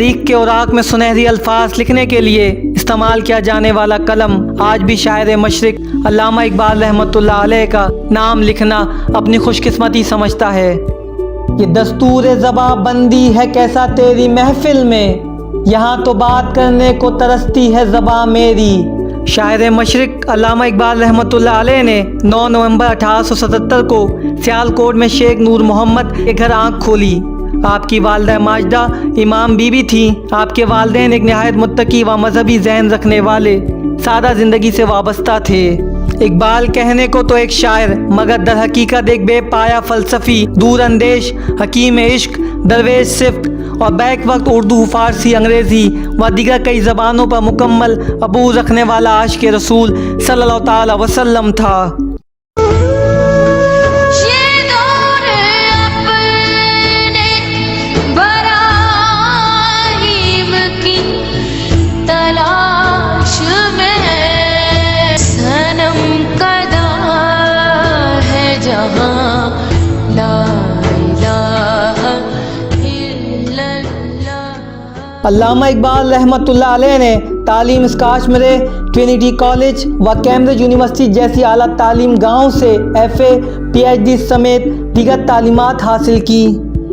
تاریخ کے اوراق میں سنہری الفاظ لکھنے کے لیے استعمال کیا جانے والا قلم آج بھی شاعر مشرق علامہ اقبال رحمۃ اللہ علیہ کا نام لکھنا اپنی خوش قسمتی سمجھتا ہے۔ یہ دستور زباں بندی ہے کیسا تیری محفل میں، یہاں تو بات کرنے کو ترستی ہے زباں میری۔ شاعر مشرق علامہ اقبال رحمۃ اللہ علیہ نے 9 نومبر 1877 کو سیالکوٹ میں شیخ نور محمد کے گھر آنکھ کھولی۔ آپ کی والدہ ماجدہ امام بی بی تھیں۔ آپ کے والدین ایک نہایت متقی و مذہبی ذہن رکھنے والے سادہ زندگی سے وابستہ تھے۔ اقبال کہنے کو تو ایک شاعر مگر در حقیقت ایک بے پایا فلسفی، دور اندیش، حکیم عشق، درویش صفت اور بیک وقت اردو، فارسی، انگریزی و دیگر کئی زبانوں پر مکمل عبور رکھنے والا عاشق رسول صلی اللہ تعالی وسلم تھا۔ علامہ اقبال رحمۃ اللہ علیہ نے تعلیم اسکاچمرے، ٹرینٹی کالج و کیمبرج یونیورسٹی جیسی اعلیٰ تعلیم گاہوں سے F A, P H D سمیت دیگر تعلیمات حاصل کی۔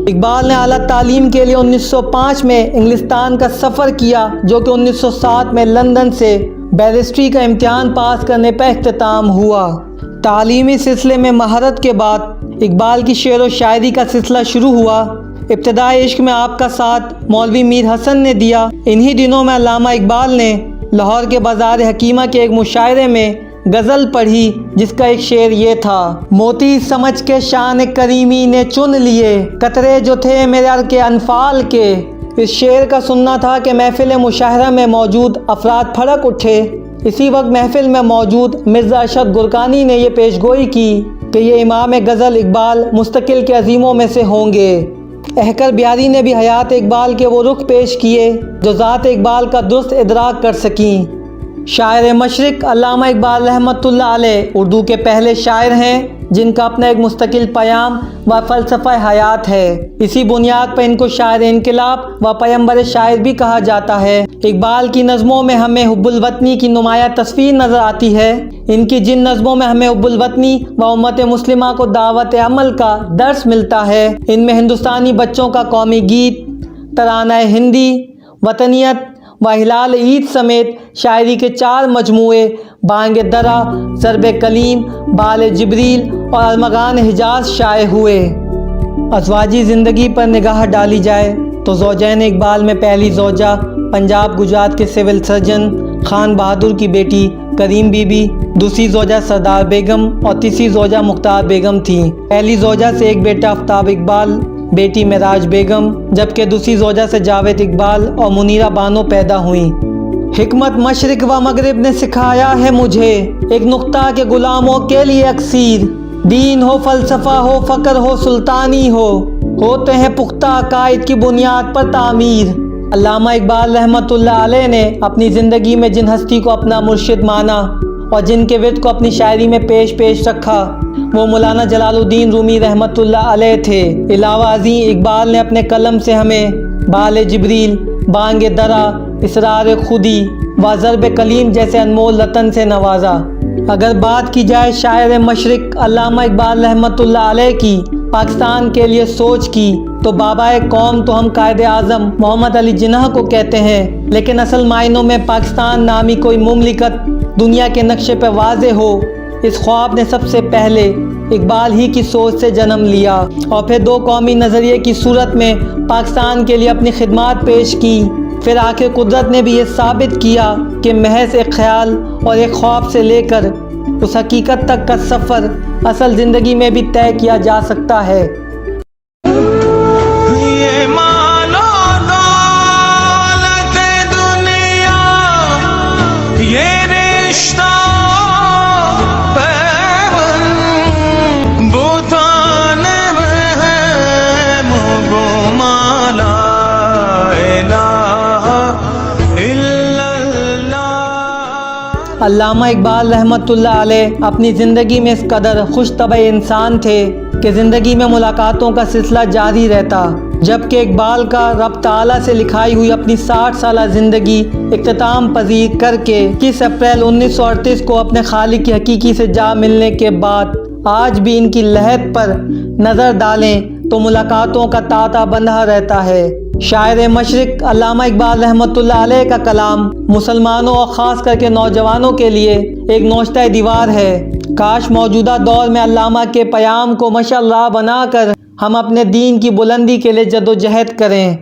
اقبال نے اعلیٰ تعلیم کے لیے 1905 میں انگلستان کا سفر کیا، جو کہ 1907 میں لندن سے بیرسٹری کا امتحان پاس کرنے پر اختتام ہوا۔ تعلیمی سلسلے میں مہارت کے بعد اقبال کی شعر و شاعری کا سلسلہ شروع ہوا۔ ابتدائی عشق میں آپ کا ساتھ مولوی میر حسن نے دیا۔ انہی دنوں میں علامہ اقبال نے لاہور کے بازار حکیمہ کے ایک مشاعرے میں غزل پڑھی، جس کا ایک شعر یہ تھا: موتی سمجھ کے شان کریمی نے چن لیے، قطرے جو تھے میرے عرق انفال کے۔ اس شعر کا سننا تھا کہ محفل مشاعرہ میں موجود افراد پھڑک اٹھے۔ اسی وقت محفل میں موجود مرزا ارشد گرکانی نے یہ پیشگوئی کی کہ یہ امام غزل اقبال مستقل کے عظیموں میں سے ہوں گے۔ احکر بیاری نے بھی حیات اقبال کے وہ رخ پیش کیے جو ذات اقبال کا درست ادراک کر سکیں۔ شاعر مشرق علامہ اقبال رحمۃ اللہ علیہ اردو کے پہلے شاعر ہیں جن کا اپنا ایک مستقل پیام و فلسفہ حیات ہے۔ اسی بنیاد پر ان کو شاعر انقلاب و پیمبر شاعر بھی کہا جاتا ہے۔ اقبال کی نظموں میں ہمیں حب الوطنی کی نمایاں تصویر نظر آتی ہے۔ ان کی جن نظموں میں ہمیں حب الوطنی و امت مسلمہ کو دعوت عمل کا درس ملتا ہے، ان میں ہندوستانی بچوں کا قومی گیت، ترانہ ہندی، وطنیت و ہلال عید سمیت شاعری کے 4 مجموعے بانگ درا، ضرب کلیم، بال جبریل اور ارمغان حجاز شائع ہوئے۔ ازواجی زندگی پر نگاہ ڈالی جائے تو زوجین اقبال میں پہلی زوجہ پنجاب گجرات کے سول سرجن خان بہادر کی بیٹی کریم بی بی، دوسری زوجہ سردار بیگم اور تیسری زوجہ مختار بیگم تھیں۔ پہلی زوجہ سے ایک بیٹا آفتاب اقبال، بیٹی معراج بیگم، جبکہ دوسری زوجہ سے جاوید اقبال اور منیرہ بانو پیدا ہوئیں۔ حکمت مشرق و مغرب نے سکھایا ہے مجھے، ایک نقطہ کے غلاموں کے لیے اکثیر، دین ہو، فلسفہ ہو، فقر ہو، سلطانی ہو، ہوتے ہیں پختہ عقائد کی بنیاد پر تعمیر۔ علامہ اقبال رحمۃ اللہ علیہ نے اپنی زندگی میں جن ہستی کو اپنا مرشد مانا اور جن کے ورد کو اپنی شاعری میں پیش رکھا، وہ مولانا جلال الدین رومی رحمۃ اللہ علیہ تھے۔ علاوہ ازیں اقبال نے اپنے قلم سے ہمیں بال جبریل، بانگ درا، اسرار خودی و ضرب کلیم جیسے انمول رتن سے نوازا۔ اگر بات کی جائے شاعر مشرق علامہ اقبال رحمۃ اللہ علیہ کی پاکستان کے لیے سوچ کی، تو بابا قوم تو ہم قائد اعظم محمد علی جناح کو کہتے ہیں، لیکن اصل معنوں میں پاکستان نامی کوئی مملکت دنیا کے نقشے پہ واضح ہو، اس خواب نے سب سے پہلے اقبال ہی کی سوچ سے جنم لیا اور پھر 2 قومی نظریے کی صورت میں پاکستان کے لیے اپنی خدمات پیش کی۔ پھر آخر قدرت نے بھی یہ ثابت کیا کہ محض ایک خیال اور ایک خواب سے لے کر اس حقیقت تک کا سفر اصل زندگی میں بھی طے کیا جا سکتا ہے۔ علامہ اقبال رحمۃ اللہ علیہ اپنی زندگی میں اس قدر خوش طبع انسان تھے کہ زندگی میں ملاقاتوں کا سلسلہ جاری رہتا۔ جبکہ اقبال کا رب تعالیٰ سے لکھائی ہوئی اپنی 60 سالہ زندگی اختتام پذیر کر کے 21 اپریل 1938 کو اپنے خالق کی حقیقی سے جا ملنے کے بعد آج بھی ان کی لحد پر نظر ڈالیں تو ملاقاتوں کا تانتا بندھا رہتا ہے۔ شاعر مشرق علامہ اقبال رحمۃ اللہ علیہ کا کلام مسلمانوں اور خاص کر کے نوجوانوں کے لیے ایک نوشتہ دیوار ہے۔ کاش موجودہ دور میں علامہ کے پیام کو مشعل راہ بنا کر ہم اپنے دین کی بلندی کے لیے جدوجہد کریں۔